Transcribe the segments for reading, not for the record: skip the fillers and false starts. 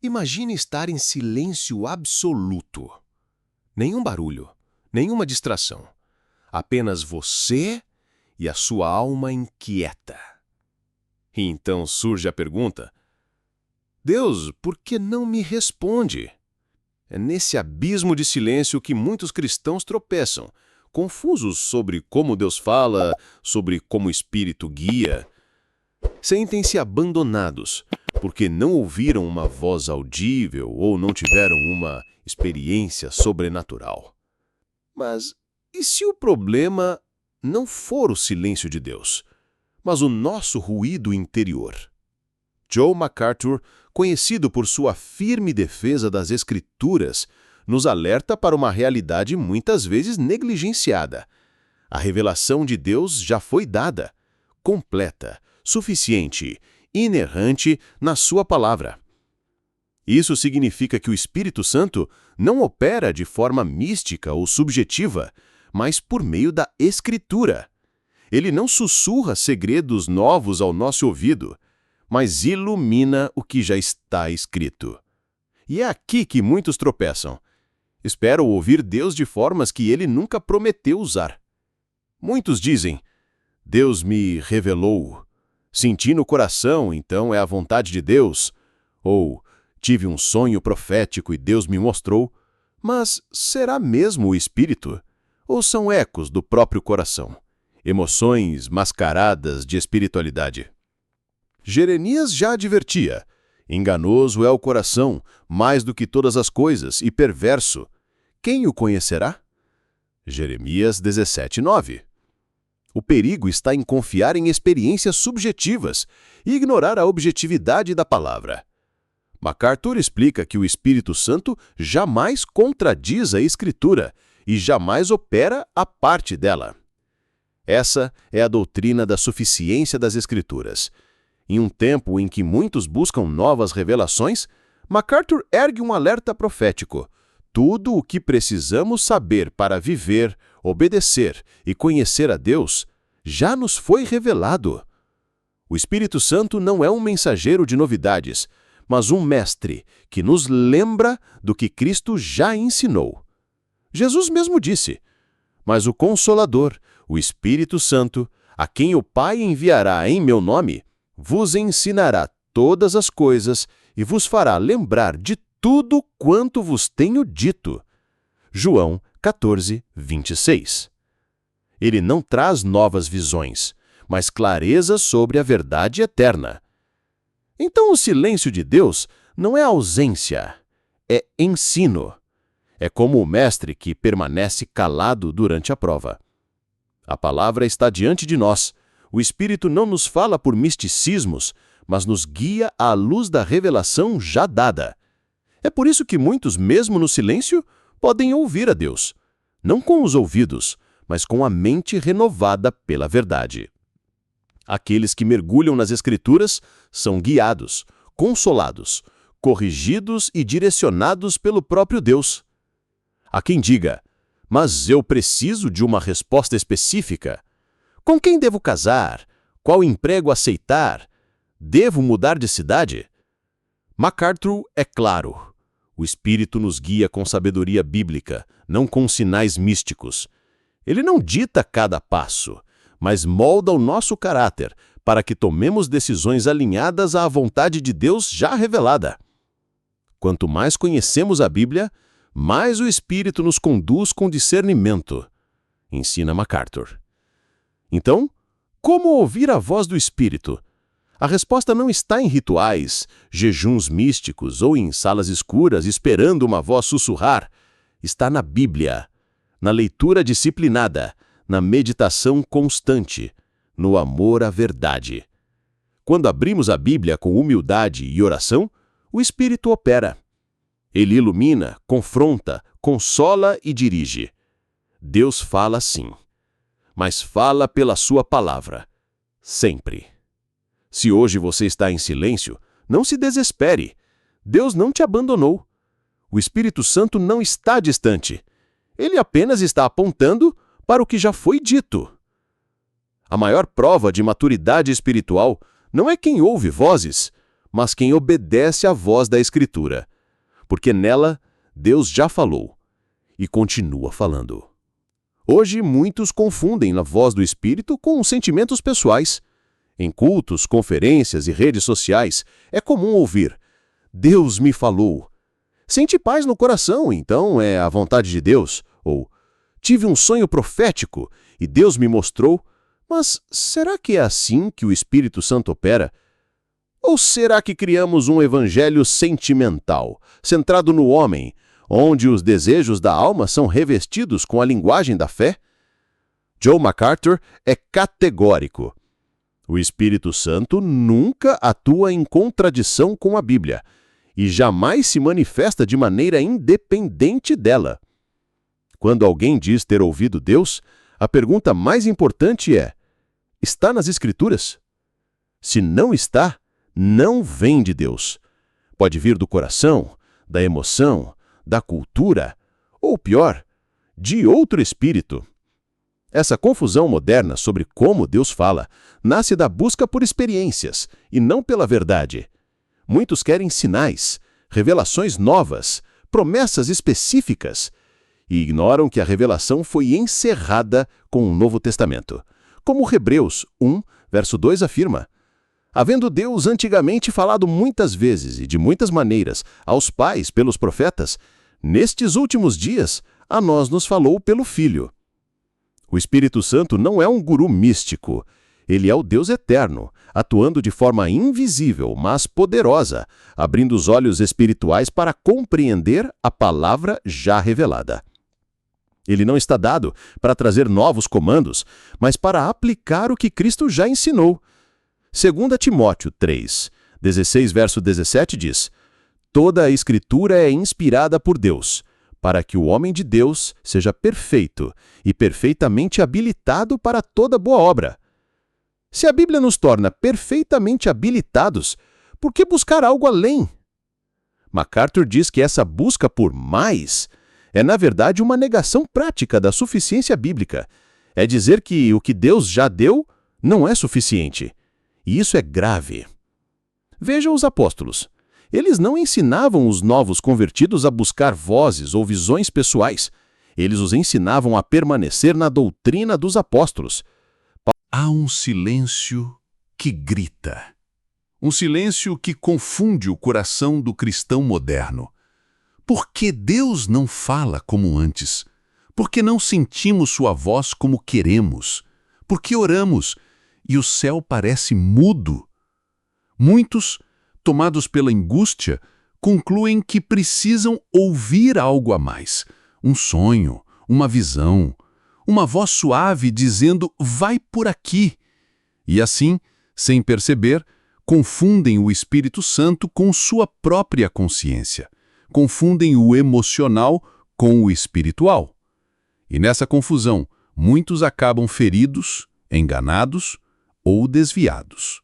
Imagine estar em silêncio absoluto. Nenhum barulho, nenhuma distração. Apenas você e a sua alma inquieta. E então surge a pergunta: Deus, por que não me responde? É nesse abismo de silêncio que muitos cristãos tropeçam, confusos sobre como Deus fala, sobre como o Espírito guia. Sentem-se abandonados, porque não ouviram uma voz audível ou não tiveram uma experiência sobrenatural. Mas e se o problema não for o silêncio de Deus, mas o nosso ruído interior? Joe MacArthur, conhecido por sua firme defesa das Escrituras, nos alerta para uma realidade muitas vezes negligenciada. A revelação de Deus já foi dada, completa, suficiente, inerrante na sua palavra. Isso significa que o Espírito Santo não opera de forma mística ou subjetiva, mas por meio da Escritura. Ele não sussurra segredos novos ao nosso ouvido, mas ilumina o que já está escrito. E é aqui que muitos tropeçam. Esperam ouvir Deus de formas que ele nunca prometeu usar. Muitos dizem: Deus me revelou. Senti no coração, então é a vontade de Deus. Ou tive um sonho profético e Deus me mostrou. Mas será mesmo o Espírito? Ou são ecos do próprio coração? Emoções mascaradas de espiritualidade? Jeremias já advertia: enganoso é o coração, mais do que todas as coisas, e perverso. Quem o conhecerá? Jeremias 17:9. O perigo está em confiar em experiências subjetivas e ignorar a objetividade da palavra. MacArthur explica que o Espírito Santo jamais contradiz a Escritura e jamais opera a parte dela. Essa é a doutrina da suficiência das Escrituras. Em um tempo em que muitos buscam novas revelações, MacArthur ergue um alerta profético. Tudo o que precisamos saber para viver, obedecer e conhecer a Deus já nos foi revelado. O Espírito Santo não é um mensageiro de novidades, mas um mestre que nos lembra do que Cristo já ensinou. Jesus mesmo disse: mas o Consolador, o Espírito Santo, a quem o Pai enviará em meu nome, vos ensinará todas as coisas e vos fará lembrar de tudo quanto vos tenho dito. João 14:26. Ele não traz novas visões, mas clareza sobre a verdade eterna. Então o silêncio de Deus não é ausência, é ensino. É como o mestre que permanece calado durante a prova. A palavra está diante de nós. O Espírito não nos fala por misticismos, mas nos guia à luz da revelação já dada. É por isso que muitos, mesmo no silêncio, podem ouvir a Deus, não com os ouvidos, mas com a mente renovada pela verdade. Aqueles que mergulham nas Escrituras são guiados, consolados, corrigidos e direcionados pelo próprio Deus. Há quem diga: mas eu preciso de uma resposta específica. Com quem devo casar? Qual emprego aceitar? Devo mudar de cidade? MacArthur é claro. O Espírito nos guia com sabedoria bíblica, não com sinais místicos. Ele não dita cada passo, mas molda o nosso caráter para que tomemos decisões alinhadas à vontade de Deus já revelada. Quanto mais conhecemos a Bíblia, mais o Espírito nos conduz com discernimento, ensina MacArthur. Então, como ouvir a voz do Espírito? A resposta não está em rituais, jejuns místicos ou em salas escuras esperando uma voz sussurrar. Está na Bíblia, na leitura disciplinada, na meditação constante, no amor à verdade. Quando abrimos a Bíblia com humildade e oração, o Espírito opera. Ele ilumina, confronta, consola e dirige. Deus fala sim, mas fala pela sua palavra, sempre. Se hoje você está em silêncio, não se desespere. Deus não te abandonou. O Espírito Santo não está distante. Ele apenas está apontando para o que já foi dito. A maior prova de maturidade espiritual não é quem ouve vozes, mas quem obedece à voz da Escritura, porque nela Deus já falou e continua falando. Hoje, muitos confundem a voz do Espírito com sentimentos pessoais. Em cultos, conferências e redes sociais, é comum ouvir: Deus me falou. Sente paz no coração, então é a vontade de Deus. Ou tive um sonho profético e Deus me mostrou. Mas será que é assim que o Espírito Santo opera? Ou será que criamos um evangelho sentimental, centrado no homem, onde os desejos da alma são revestidos com a linguagem da fé? Joe MacArthur é categórico. O Espírito Santo nunca atua em contradição com a Bíblia e jamais se manifesta de maneira independente dela. Quando alguém diz ter ouvido Deus, a pergunta mais importante é: está nas Escrituras? Se não está, não vem de Deus. Pode vir do coração, da emoção, da cultura, ou pior, de outro espírito. Essa confusão moderna sobre como Deus fala nasce da busca por experiências e não pela verdade. Muitos querem sinais, revelações novas, promessas específicas e ignoram que a revelação foi encerrada com o Novo Testamento. Como Hebreus 1, verso 2 afirma: havendo Deus antigamente falado muitas vezes e de muitas maneiras aos pais pelos profetas, nestes últimos dias a nós nos falou pelo Filho. O Espírito Santo não é um guru místico. Ele é o Deus eterno, atuando de forma invisível, mas poderosa, abrindo os olhos espirituais para compreender a palavra já revelada. Ele não está dado para trazer novos comandos, mas para aplicar o que Cristo já ensinou. 2 Timóteo 3, 16, verso 17 diz: toda a Escritura é inspirada por Deus, para que o homem de Deus seja perfeito e perfeitamente habilitado para toda boa obra. Se a Bíblia nos torna perfeitamente habilitados, por que buscar algo além? MacArthur diz que essa busca por mais é, na verdade, uma negação prática da suficiência bíblica. É dizer que o que Deus já deu não é suficiente. E isso é grave. Veja os apóstolos. Eles não ensinavam os novos convertidos a buscar vozes ou visões pessoais. Eles os ensinavam a permanecer na doutrina dos apóstolos. Há um silêncio que grita. Um silêncio que confunde o coração do cristão moderno. Por que Deus não fala como antes? Por que não sentimos sua voz como queremos? Por que oramos e o céu parece mudo? Muitos, tomados pela angústia, concluem que precisam ouvir algo a mais. Um sonho, uma visão, uma voz suave dizendo, vai por aqui. E assim, sem perceber, confundem o Espírito Santo com sua própria consciência. Confundem o emocional com o espiritual. E nessa confusão, muitos acabam feridos, enganados ou desviados.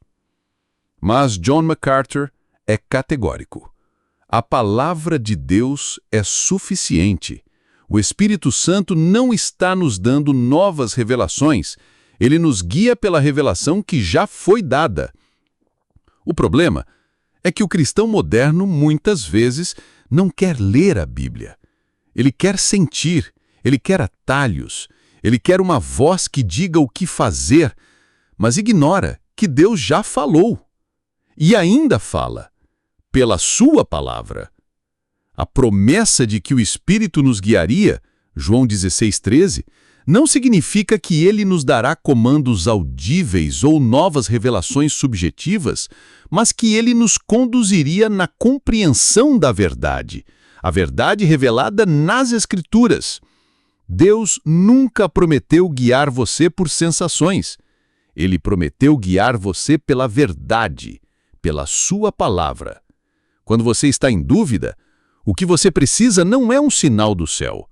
Mas John MacArthur é categórico. A palavra de Deus é suficiente. O Espírito Santo não está nos dando novas revelações. Ele nos guia pela revelação que já foi dada. O problema é que o cristão moderno, muitas vezes, não quer ler a Bíblia. Ele quer sentir, ele quer atalhos, ele quer uma voz que diga o que fazer, mas ignora que Deus já falou. E ainda fala, pela sua palavra. A promessa de que o Espírito nos guiaria, João 16:13, não significa que ele nos dará comandos audíveis ou novas revelações subjetivas, mas que ele nos conduziria na compreensão da verdade, a verdade revelada nas Escrituras. Deus nunca prometeu guiar você por sensações. Ele prometeu guiar você pela verdade, pela sua palavra. Quando você está em dúvida, o que você precisa não é um sinal do céu.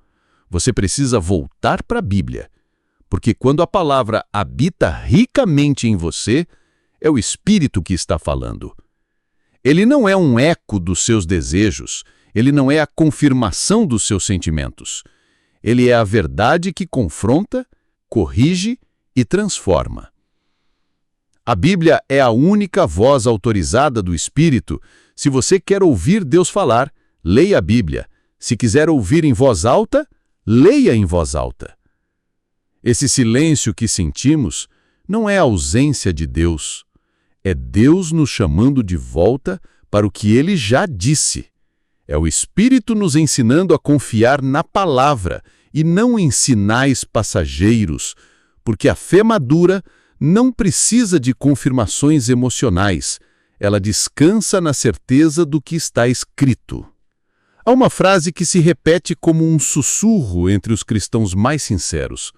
Você precisa voltar para a Bíblia, porque quando a palavra habita ricamente em você, é o Espírito que está falando. Ele não é um eco dos seus desejos, ele não é a confirmação dos seus sentimentos. Ele é a verdade que confronta, corrige e transforma. A Bíblia é a única voz autorizada do Espírito. Se você quer ouvir Deus falar, leia a Bíblia. Se quiser ouvir em voz alta, leia em voz alta. Esse silêncio que sentimos não é a ausência de Deus. É Deus nos chamando de volta para o que Ele já disse. É o Espírito nos ensinando a confiar na palavra e não em sinais passageiros, porque a fé madura não precisa de confirmações emocionais. Ela descansa na certeza do que está escrito. Há uma frase que se repete como um sussurro entre os cristãos mais sinceros.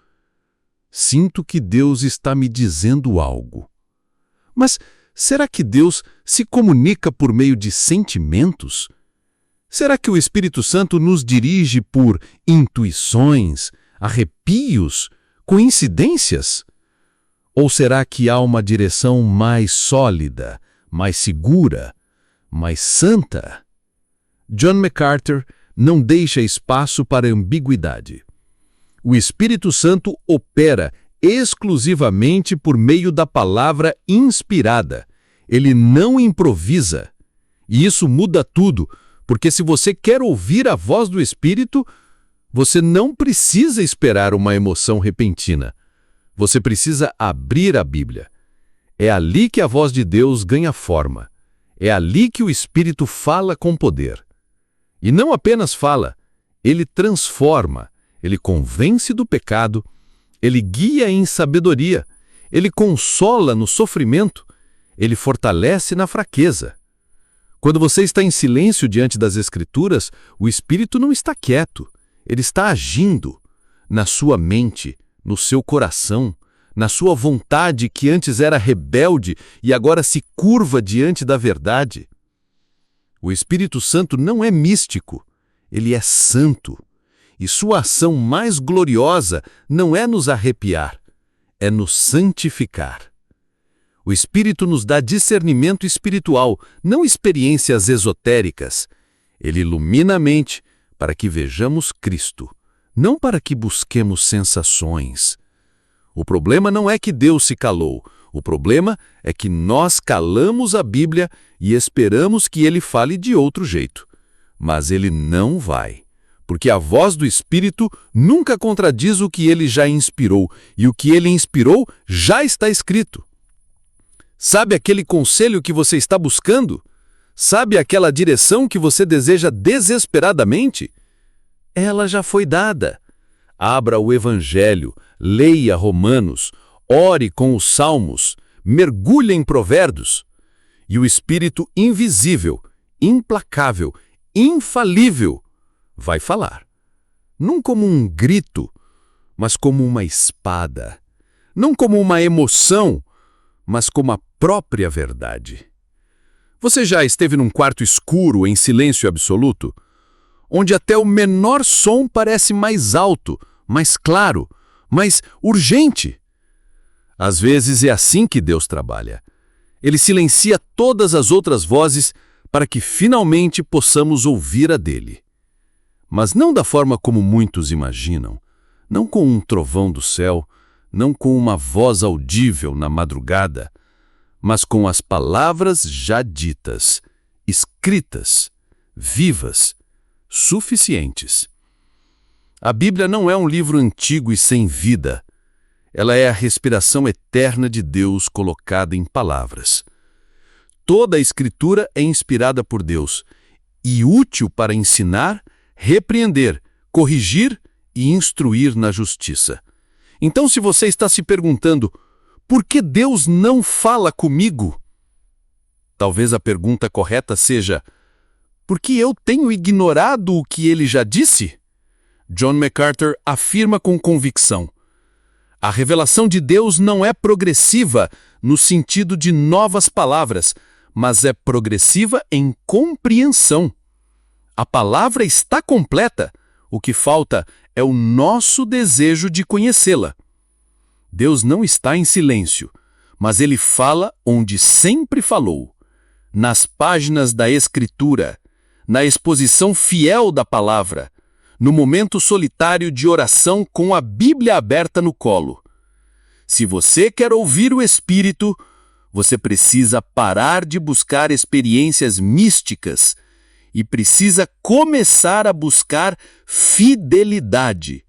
Sinto que Deus está me dizendo algo. Mas será que Deus se comunica por meio de sentimentos? Será que o Espírito Santo nos dirige por intuições, arrepios, coincidências? Ou será que há uma direção mais sólida, mais segura, mais santa? John MacArthur não deixa espaço para ambiguidade. O Espírito Santo opera exclusivamente por meio da palavra inspirada. Ele não improvisa. E isso muda tudo, porque se você quer ouvir a voz do Espírito, você não precisa esperar uma emoção repentina. Você precisa abrir a Bíblia. É ali que a voz de Deus ganha forma. É ali que o Espírito fala com poder. E não apenas fala, ele transforma, ele convence do pecado, ele guia em sabedoria, ele consola no sofrimento, ele fortalece na fraqueza. Quando você está em silêncio diante das Escrituras, o Espírito não está quieto, ele está agindo na sua mente, no seu coração, na sua vontade que antes era rebelde e agora se curva diante da verdade. O Espírito Santo não é místico, ele é santo. E sua ação mais gloriosa não é nos arrepiar, é nos santificar. O Espírito nos dá discernimento espiritual, não experiências esotéricas. Ele ilumina a mente para que vejamos Cristo, não para que busquemos sensações. O problema não é que Deus se calou, o problema é que nós calamos a Bíblia e esperamos que Ele fale de outro jeito. Mas Ele não vai, porque a voz do Espírito nunca contradiz o que Ele já inspirou, e o que Ele inspirou já está escrito. Sabe aquele conselho que você está buscando? Sabe aquela direção que você deseja desesperadamente? Ela já foi dada. Abra o Evangelho, leia Romanos, ore com os Salmos, mergulhe em Provérbios. E o Espírito invisível, implacável, infalível, vai falar. Não como um grito, mas como uma espada. Não como uma emoção, mas como a própria verdade. Você já esteve num quarto escuro em silêncio absoluto? Onde até o menor som parece mais alto, mais claro, mais urgente? Às vezes é assim que Deus trabalha. Ele silencia todas as outras vozes para que finalmente possamos ouvir a dele. Mas não da forma como muitos imaginam, não com um trovão do céu, não com uma voz audível na madrugada, mas com as palavras já ditas, escritas, vivas, suficientes. A Bíblia não é um livro antigo e sem vida. Ela é a respiração eterna de Deus colocada em palavras. Toda a Escritura é inspirada por Deus e útil para ensinar, repreender, corrigir e instruir na justiça. Então, se você está se perguntando, por que Deus não fala comigo? Talvez a pergunta correta seja, por que eu tenho ignorado o que ele já disse? John MacArthur afirma com convicção, a revelação de Deus não é progressiva no sentido de novas palavras, mas é progressiva em compreensão. A palavra está completa, o que falta é o nosso desejo de conhecê-la. Deus não está em silêncio, mas Ele fala onde sempre falou, nas páginas da Escritura, na exposição fiel da palavra, no momento solitário de oração com a Bíblia aberta no colo. Se você quer ouvir o Espírito, Você precisa parar de buscar experiências místicas e precisa começar a buscar fidelidade.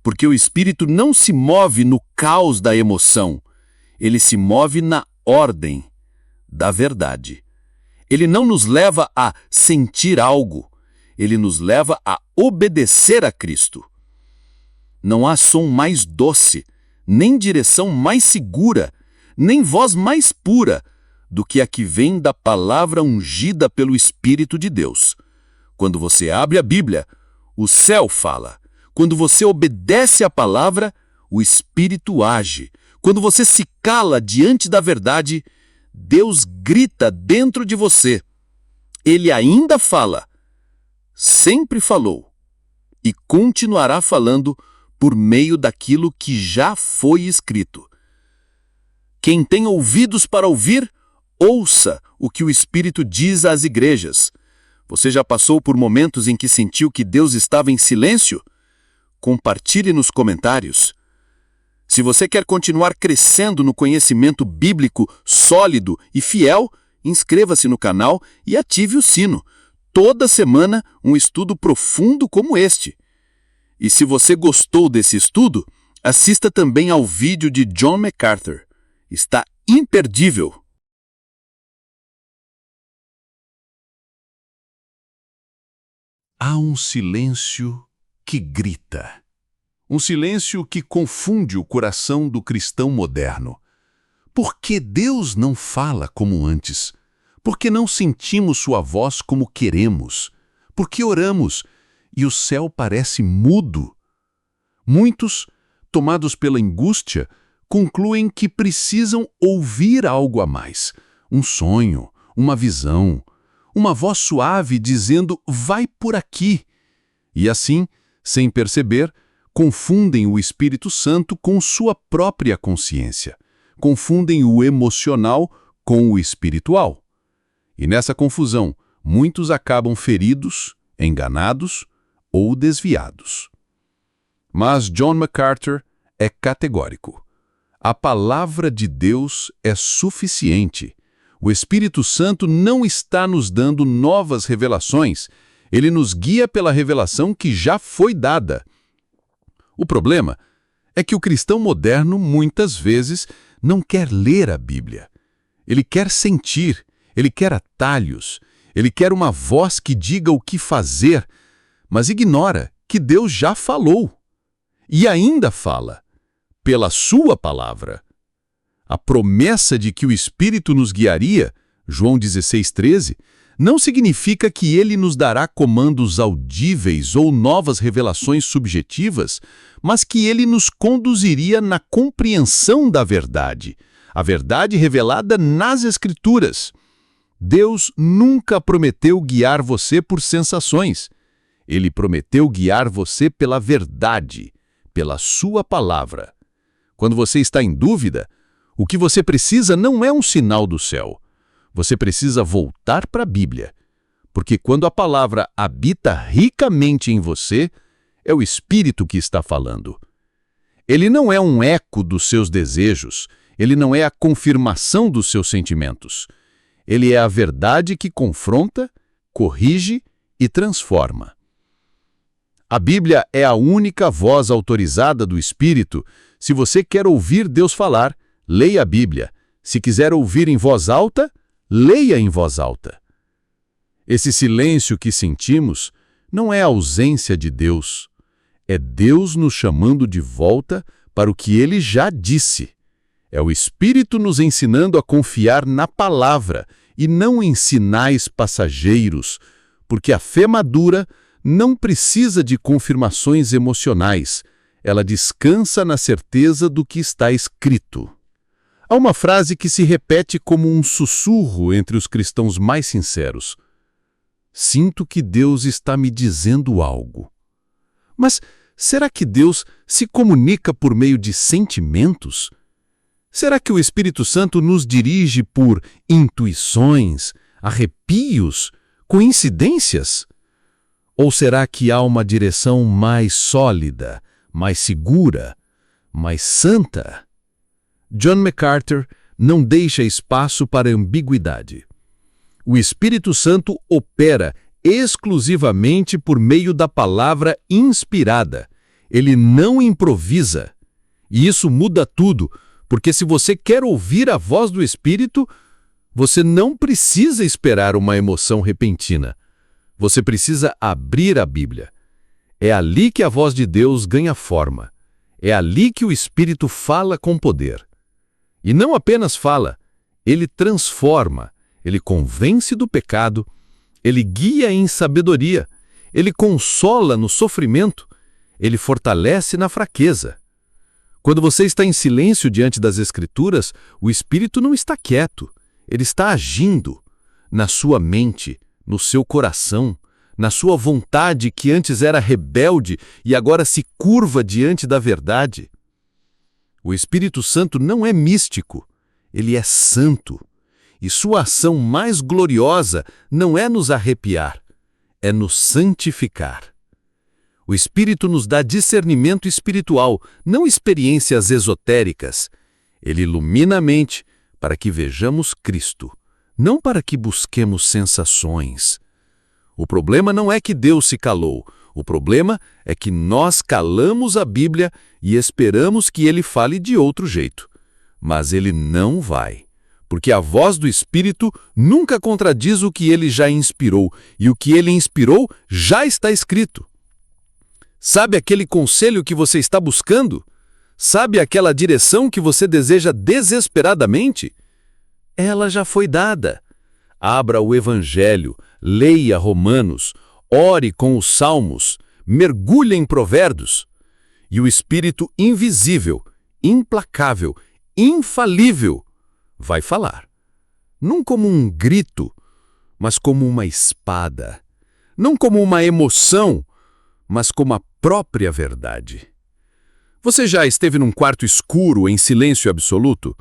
Porque o Espírito não se move no caos da emoção, ele se move na ordem da verdade. Ele não nos leva a sentir algo, ele nos leva a obedecer a Cristo. Não há som mais doce, nem direção mais segura, nem voz mais pura do que a que vem da palavra ungida pelo Espírito de Deus. Quando você abre a Bíblia, o céu fala. Quando você obedece à palavra, o Espírito age. Quando você se cala diante da verdade, Deus grita dentro de você. Ele ainda fala, sempre falou, e continuará falando por meio daquilo que já foi escrito. Quem tem ouvidos para ouvir, ouça o que o Espírito diz às igrejas. Você já passou por momentos em que sentiu que Deus estava em silêncio? Compartilhe nos comentários. Se você quer continuar crescendo no conhecimento bíblico sólido e fiel, inscreva-se no canal e ative o sino. Toda semana, um estudo profundo como este. E se você gostou desse estudo, assista também ao vídeo de John MacArthur. Está imperdível! Há um silêncio que grita. Um silêncio que confunde o coração do cristão moderno. Por que Deus não fala como antes? Por que não sentimos sua voz como queremos? Por que oramos e o céu parece mudo? Muitos, tomados pela angústia, concluem que precisam ouvir algo a mais. Um sonho, uma visão, uma voz suave dizendo, vai por aqui. E assim, sem perceber, confundem o Espírito Santo com sua própria consciência. Confundem o emocional com o espiritual. E nessa confusão, muitos acabam feridos, enganados ou desviados. Mas John MacArthur é categórico. A palavra de Deus é suficiente. O Espírito Santo não está nos dando novas revelações. Ele nos guia pela revelação que já foi dada. O problema é que o cristão moderno, muitas vezes, não quer ler a Bíblia. Ele quer sentir, ele quer atalhos, ele quer uma voz que diga o que fazer, mas ignora que Deus já falou. E ainda fala, pela sua palavra. A promessa de que o Espírito nos guiaria, João 16:13, não significa que ele nos dará comandos audíveis ou novas revelações subjetivas, mas que ele nos conduziria na compreensão da verdade, a verdade revelada nas Escrituras. Deus nunca prometeu guiar você por sensações. Ele prometeu guiar você pela verdade, pela sua palavra. Quando você está em dúvida, o que você precisa não é um sinal do céu. Você precisa voltar para a Bíblia, porque quando a palavra habita ricamente em você, é o Espírito que está falando. Ele não é um eco dos seus desejos, ele não é a confirmação dos seus sentimentos. Ele é a verdade que confronta, corrige e transforma. A Bíblia é a única voz autorizada do Espírito. Se você quer ouvir Deus falar, leia a Bíblia. Se quiser ouvir em voz alta, leia em voz alta. Esse silêncio que sentimos não é a ausência de Deus. É Deus nos chamando de volta para o que Ele já disse. É o Espírito nos ensinando a confiar na palavra e não em sinais passageiros, porque a fé madura não precisa de confirmações emocionais. Ela descansa na certeza do que está escrito. Há uma frase que se repete como um sussurro entre os cristãos mais sinceros. Sinto que Deus está me dizendo algo. Mas será que Deus se comunica por meio de sentimentos? Será que o Espírito Santo nos dirige por intuições, arrepios, coincidências? Ou será que há uma direção mais sólida, mais segura, mais santa? John MacArthur não deixa espaço para ambiguidade. O Espírito Santo opera exclusivamente por meio da palavra inspirada. Ele não improvisa. E isso muda tudo, porque se você quer ouvir a voz do Espírito, você não precisa esperar uma emoção repentina. Você precisa abrir a Bíblia. É ali que a voz de Deus ganha forma. É ali que o Espírito fala com poder. E não apenas fala, ele transforma, ele convence do pecado, ele guia em sabedoria, ele consola no sofrimento, ele fortalece na fraqueza. Quando você está em silêncio diante das Escrituras, o Espírito não está quieto, ele está agindo na sua mente, no seu coração, na sua vontade que antes era rebelde e agora se curva diante da verdade. O Espírito Santo não é místico, ele é santo. E sua ação mais gloriosa não é nos arrepiar, é nos santificar. O Espírito nos dá discernimento espiritual, não experiências esotéricas. Ele ilumina a mente para que vejamos Cristo, não para que busquemos sensações. O problema não é que Deus se calou, o problema é que nós calamos a Bíblia e esperamos que ele fale de outro jeito. Mas ele não vai, porque a voz do Espírito nunca contradiz o que ele já inspirou, e o que ele inspirou já está escrito. Sabe aquele conselho que você está buscando? Sabe aquela direção que você deseja desesperadamente? Ela já foi dada. Abra o Evangelho, leia Romanos, ore com os Salmos, mergulhe em Provérbios. E o Espírito invisível, implacável, infalível, vai falar. Não como um grito, mas como uma espada. Não como uma emoção, mas como a própria verdade. Você já esteve num quarto escuro em silêncio absoluto?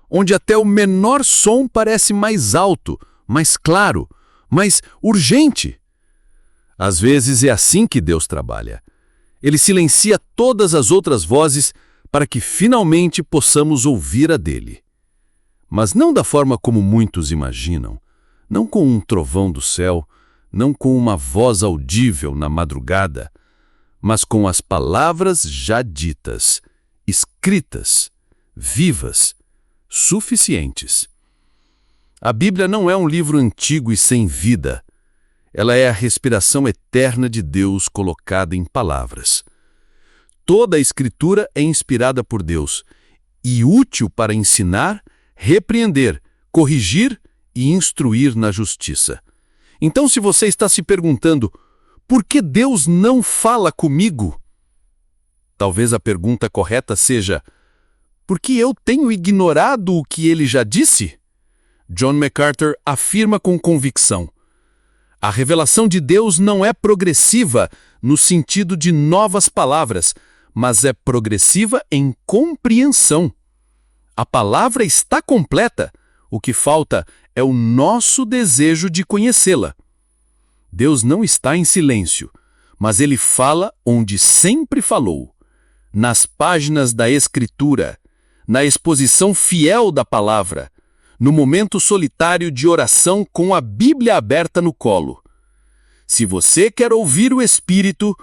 Onde até o menor som parece mais alto, mais claro, mais urgente. Às vezes é assim que Deus trabalha. Ele silencia todas as outras vozes para que finalmente possamos ouvir a dele. Mas não da forma como muitos imaginam, não com um trovão do céu, não com uma voz audível na madrugada, mas com as palavras já ditas, escritas, vivas, suficientes. A Bíblia não é um livro antigo e sem vida. Ela é a respiração eterna de Deus colocada em palavras. Toda a Escritura é inspirada por Deus e útil para ensinar, repreender, corrigir e instruir na justiça. Então, se você está se perguntando, por que Deus não fala comigo? Talvez a pergunta correta seja, por que eu tenho ignorado o que ele já disse? John MacArthur afirma com convicção, a revelação de Deus não é progressiva no sentido de novas palavras, mas é progressiva em compreensão. A palavra está completa, o que falta é o nosso desejo de conhecê-la. Deus não está em silêncio, mas ele fala onde sempre falou, nas páginas da Escritura, na exposição fiel da palavra, no momento solitário de oração com a Bíblia aberta no colo. Se você quer ouvir o Espírito,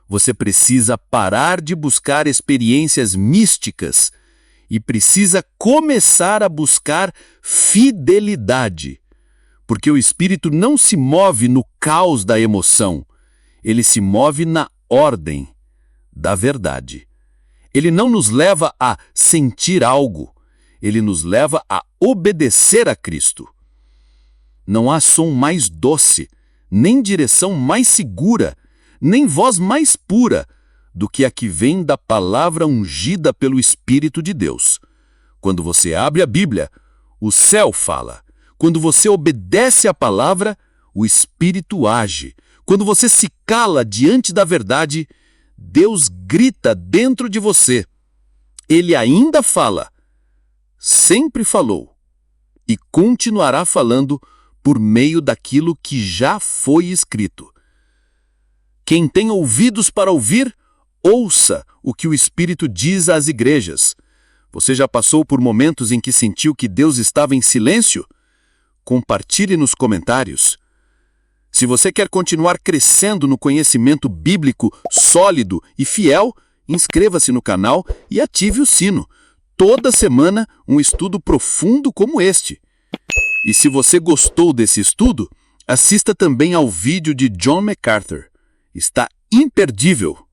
você precisa parar de buscar experiências místicas e precisa começar a buscar fidelidade. Porque o Espírito não se move no caos da emoção, ele se move na ordem da verdade. Ele não nos leva a sentir algo, ele nos leva a obedecer a Cristo. Não há som mais doce, nem direção mais segura, nem voz mais pura do que a que vem da palavra ungida pelo Espírito de Deus. Quando você abre a Bíblia, o céu fala. Quando você obedece à palavra, o Espírito age. Quando você se cala diante da verdade, Deus grita dentro de você. Ele ainda fala, sempre falou, e continuará falando por meio daquilo que já foi escrito. Quem tem ouvidos para ouvir, ouça o que o Espírito diz às igrejas. Você já passou por momentos em que sentiu que Deus estava em silêncio? Compartilhe nos comentários. Se você quer continuar crescendo no conhecimento bíblico sólido e fiel, inscreva-se no canal e ative o sino. Toda semana, um estudo profundo como este. E se você gostou desse estudo, assista também ao vídeo de John MacArthur. Está imperdível!